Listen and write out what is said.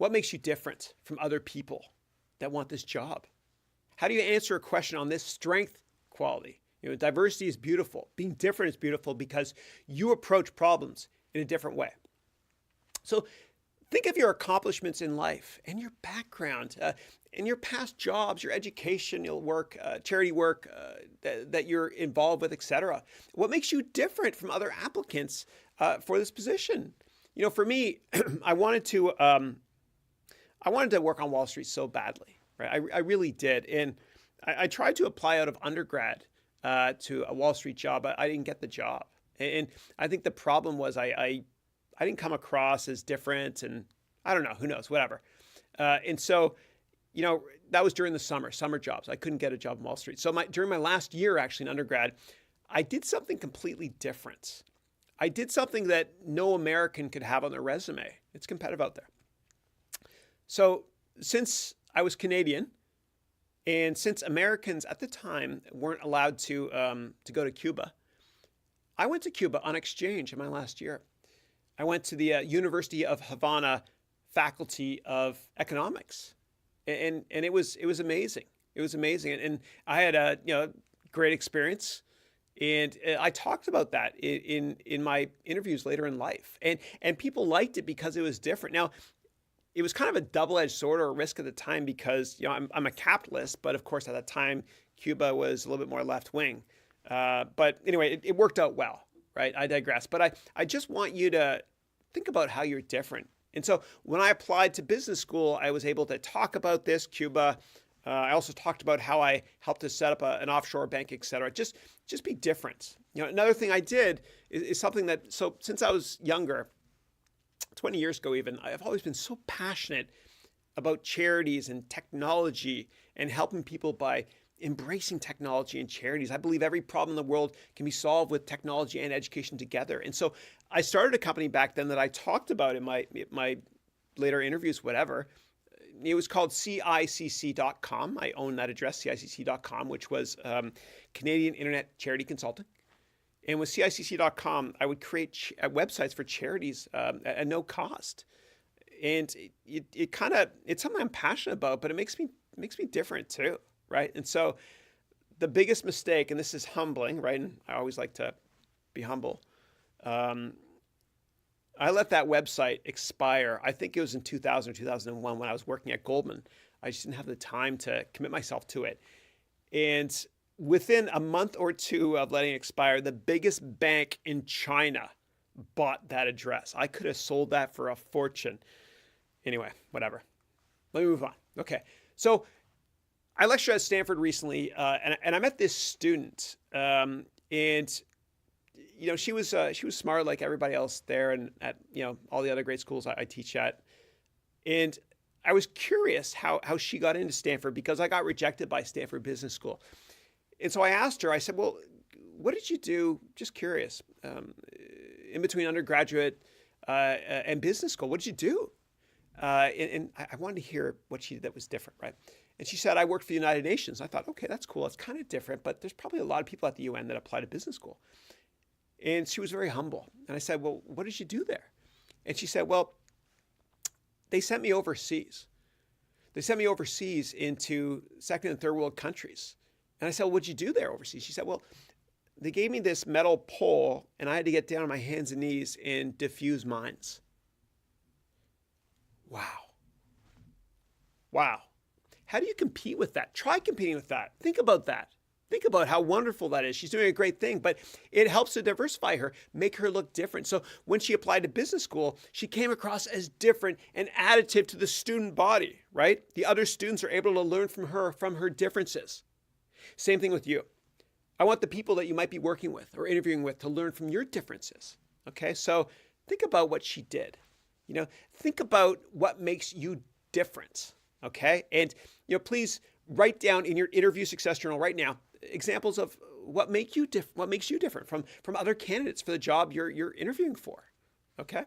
What makes you different from other people that want this job? How do you answer a question on this strength quality? Diversity is beautiful. Being different is beautiful because you approach problems in a different way. So think of your accomplishments in life and your background, and your past jobs, your educational work, charity work that you're involved with, etc. What makes you different from other applicants for this position? For me, I wanted to work on Wall Street so badly, right? I really did, and I tried to apply out of undergrad to a Wall Street job. I didn't get the job, and I think the problem was I didn't come across as different, and I don't know, who knows, whatever. And so, that was during the summer jobs. I couldn't get a job in Wall Street. So during my last year, actually, in undergrad, I did something completely different. I did something that no American could have on their resume. It's competitive out there. So since I was Canadian, and since Americans at the time weren't allowed to go to Cuba, I went to Cuba on exchange in my last year. I went to the University of Havana Faculty of Economics, and it was amazing. It was amazing, and I had a great experience, and I talked about that in my interviews later in life, and people liked it because it was different. Now, it was kind of a double-edged sword, or a risk at the time, because I'm a capitalist, but of course at that time Cuba was a little bit more left-wing. But anyway, it worked out well, right? I digress. But I just want you to think about how you're different. And so when I applied to business school, I was able to talk about this, Cuba. I also talked about how I helped to set up an offshore bank, et cetera. Just be different. Another thing I did is something that, so since I was younger, 20 years ago even, I've always been so passionate about charities and technology and helping people by embracing technology and charities. I believe every problem in the world can be solved with technology and education together. And so I started a company back then that I talked about in my later interviews, whatever. It was called CICC.com. I own that address, CICC.com, which was Canadian Internet Charity Consulting. And with CICC.com, I would create websites for charities at no cost. And it's something I'm passionate about, but it makes me different too, right? And so the biggest mistake, and this is humbling, right? And I always like to be humble. I let that website expire. I think it was in 2000 or 2001 when I was working at Goldman. I just didn't have the time to commit myself to it. And within a month or two of letting it expire, the biggest bank in China bought that address. I could have sold that for a fortune. Anyway, whatever. Let me move on. Okay. So I lectured at Stanford recently, and I met this student, and she was smart like everybody else there, and at all the other great schools I teach at. And I was curious how she got into Stanford, because I got rejected by Stanford Business School. And so I asked her, I said, well, what did you do? Just curious, in between undergraduate and business school, what did you do? And I wanted to hear what she did that was different, right? And she said, I worked for the United Nations. I thought, okay, that's cool. It's kind of different, but there's probably a lot of people at the UN that apply to business school. And she was very humble. And I said, well, what did you do there? And she said, well, they sent me overseas. They sent me overseas into second and third world countries. And I said, well, what'd you do there overseas? She said, well, they gave me this metal pole, and I had to get down on my hands and knees and diffuse mines. Wow. Wow. How do you compete with that? Try competing with that. Think about that. Think about how wonderful that is. She's doing a great thing, but it helps to diversify her, make her look different. So when she applied to business school, she came across as different and additive to the student body, right? The other students are able to learn from her differences. Same thing with you. I want the people that you might be working with or interviewing with to learn from your differences. Okay, so think about what she did. Think about what makes you different. Okay, and please write down in your interview success journal right now examples of what makes you different from other candidates for the job you're interviewing for. Okay.